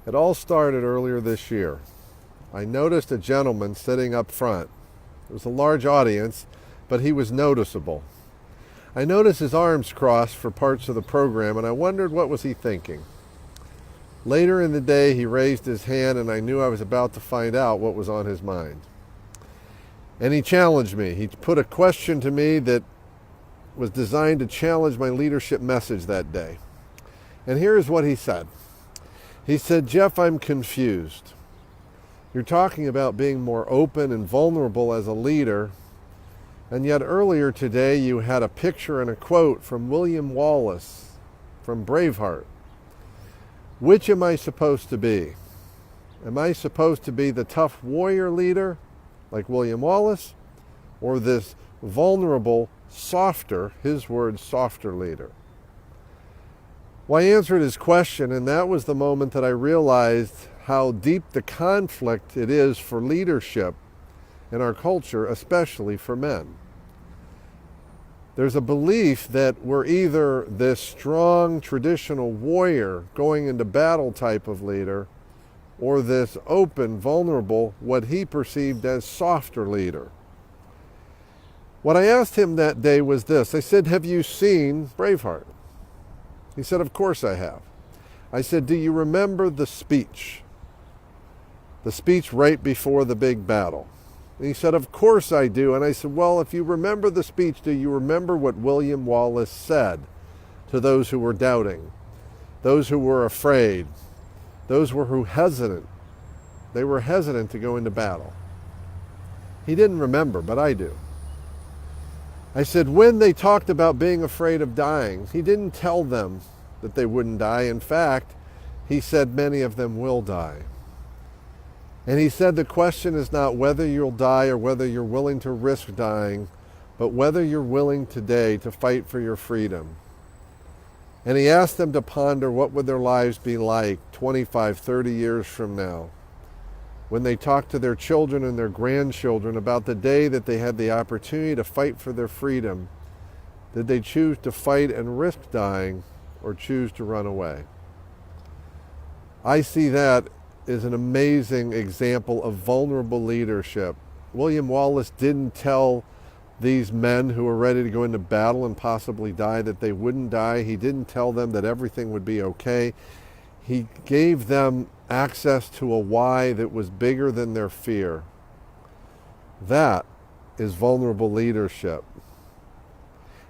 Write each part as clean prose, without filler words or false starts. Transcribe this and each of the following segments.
It all started earlier this year. I noticed a gentleman sitting up front. It was a large audience, but he was noticeable. I noticed his arms crossed for parts of the program, and I wondered what was he thinking. Later in the day, he raised his hand, and I knew I was about to find out what was on his mind. And he challenged me. He put a question to me that was designed to challenge my leadership message that day. And here's what he said. He said, "Jeff, I'm confused. You're talking about being more open and vulnerable as a leader, and yet earlier today you had a picture and a quote from William Wallace from Braveheart. Which am I supposed to be? Am I supposed to be the tough warrior leader like William Wallace, or this vulnerable, softer, his words, softer leader?" Well, I answered his question, and that was the moment that I realized how deep the conflict it is for leadership in our culture, especially for men. There's a belief that we're either this strong, traditional warrior going into battle type of leader, or this open, vulnerable, what he perceived as softer leader. What I asked him that day was this. I said, "Have you seen Braveheart?" He said, "Of course I have." I said, "Do you remember the speech? The speech right before the big battle?" And he said, "Of course I do." And I said, "Well, if you remember the speech, do you remember what William Wallace said to those who were doubting, those who were afraid, those who were hesitant? They were hesitant to go into battle." He didn't remember, but I do. I said, when they talked about being afraid of dying, he didn't tell them that they wouldn't die. In fact, he said many of them will die. And he said the question is not whether you'll die or whether you're willing to risk dying, but whether you're willing today to fight for your freedom. And he asked them to ponder what would their lives be like 25, 30 years from now, when they talk to their children and their grandchildren about the day that they had the opportunity to fight for their freedom. Did they choose to fight and risk dying, or choose to run away? I see that as an amazing example of vulnerable leadership. William Wallace didn't tell these men who were ready to go into battle and possibly die that they wouldn't die. He didn't tell them that everything would be okay. He gave them access to a why that was bigger than their fear. That is vulnerable leadership.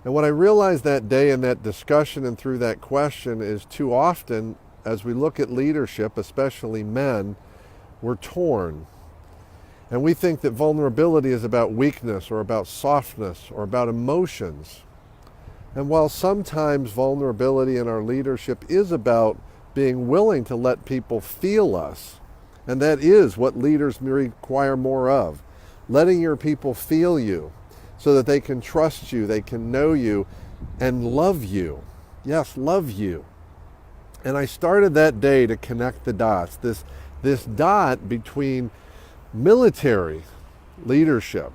And what I realized that day in that discussion and through that question is too often, as we look at leadership, especially men, we're torn. And we think that vulnerability is about weakness or about softness or about emotions. And while sometimes vulnerability in our leadership is about being willing to let people feel us, and that is what leaders require more of, letting your people feel you so that they can trust you, they can know you, and love you. Yes, love you. And I started that day to connect the dots, this dot between military leadership,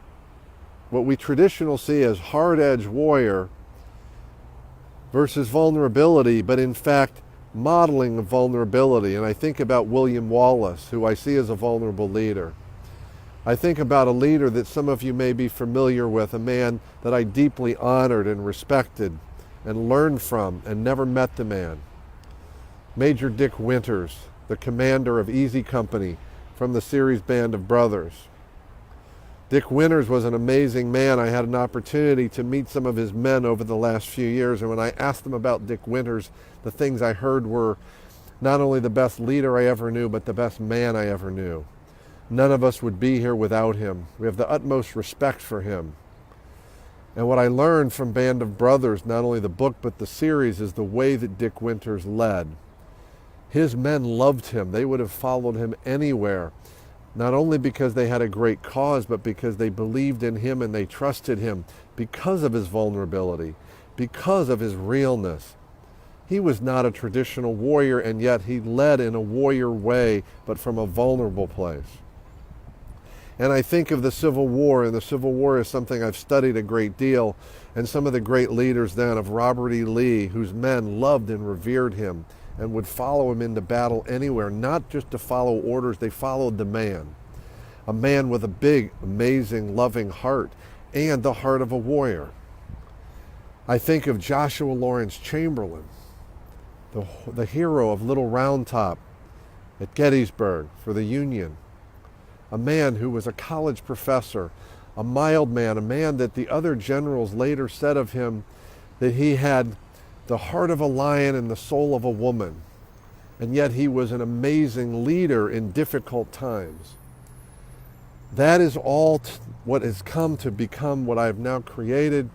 what we traditionally see as hard-edged warrior, versus vulnerability, but in fact modeling of vulnerability. And I think about William Wallace, who I see as a vulnerable leader. I think about a leader that some of you may be familiar with, a man that I deeply honored and respected and learned from and never met the man. Major Dick Winters, the commander of Easy Company from the series Band of Brothers. Dick Winters was an amazing man. I had an opportunity to meet some of his men over the last few years, and when I asked them about Dick Winters, the things I heard were not only the best leader I ever knew, but the best man I ever knew. None of us would be here without him. We have the utmost respect for him. And what I learned from Band of Brothers, not only the book but the series, is the way that Dick Winters led. His men loved him. They would have followed him anywhere, not only because they had a great cause, but because they believed in him and they trusted him because of his vulnerability, because of his realness. He was not a traditional warrior, and yet he led in a warrior way, but from a vulnerable place. And I think of the Civil War, and the Civil War is something I've studied a great deal, and some of the great leaders then of Robert E. Lee, whose men loved and revered him, and would follow him into battle anywhere, not just to follow orders, they followed the man. A man with a big, amazing, loving heart and the heart of a warrior. I think of Joshua Lawrence Chamberlain, the hero of Little Round Top at Gettysburg for the Union. A man who was a college professor, a mild man, a man that the other generals later said of him that he had the heart of a lion and the soul of a woman. And yet he was an amazing leader in difficult times. That is all what has come to become what I have now created.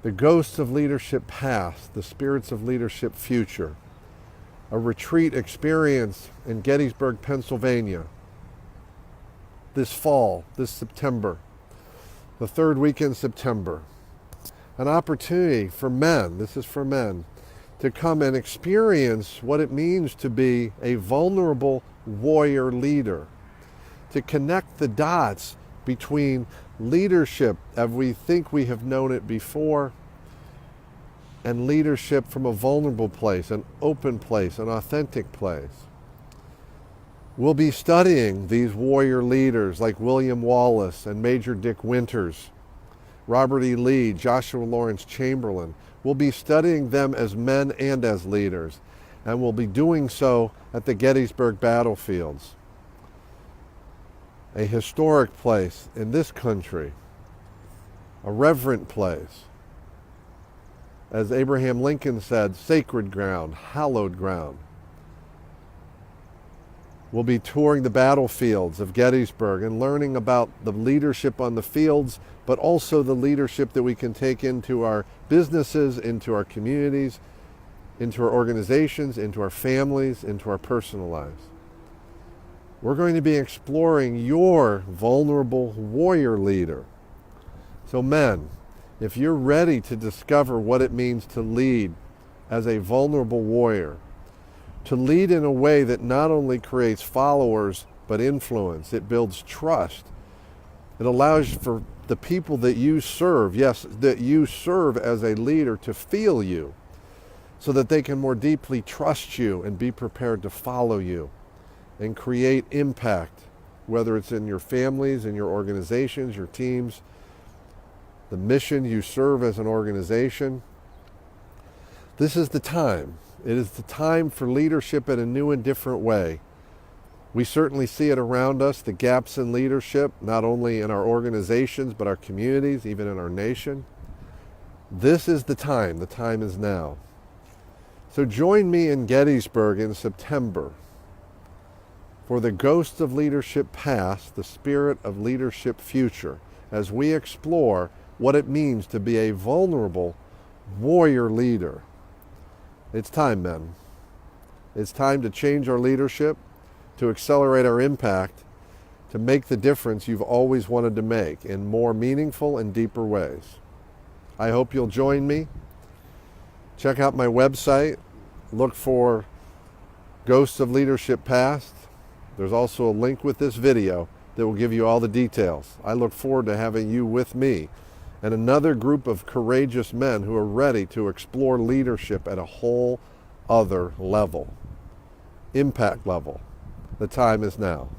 The ghosts of leadership past, the spirits of leadership future. A retreat experience in Gettysburg, Pennsylvania. This fall, this September, the third week in September. An opportunity for men, this is for men, to come and experience what it means to be a vulnerable warrior leader. To connect the dots between leadership as we think we have known it before and leadership from a vulnerable place, an open place, an authentic place. We'll be studying these warrior leaders like William Wallace and Major Dick Winters, Robert E. Lee, Joshua Lawrence Chamberlain. We'll be studying them as men and as leaders, and we'll be doing so at the Gettysburg battlefields. A historic place in this country, a reverent place. As Abraham Lincoln said, sacred ground, hallowed ground. We'll be touring the battlefields of Gettysburg and learning about the leadership on the fields, but also the leadership that we can take into our businesses, into our communities, into our organizations, into our families, into our personal lives. We're going to be exploring your vulnerable warrior leader. So men, if you're ready to discover what it means to lead as a vulnerable warrior, to lead in a way that not only creates followers, but influence, it builds trust. It allows for the people that you serve, yes, that you serve as a leader, to feel you so that they can more deeply trust you and be prepared to follow you and create impact, whether it's in your families, in your organizations, your teams, the mission you serve as an organization. This is the time. It is the time for leadership in a new and different way. We certainly see it around us, the gaps in leadership, not only in our organizations, but our communities, even in our nation. This is the time is now. So join me in Gettysburg in September for the ghosts of leadership past, the spirit of leadership future, as we explore what it means to be a vulnerable warrior leader. It's time, men. It's time to change our leadership, to accelerate our impact, to make the difference you've always wanted to make in more meaningful and deeper ways. I hope you'll join me. Check out my website. Look for Ghosts of Leadership Past. There's also a link with this video that will give you all the details. I look forward to having you with me and another group of courageous men who are ready to explore leadership at a whole other level, impact level. The time is now.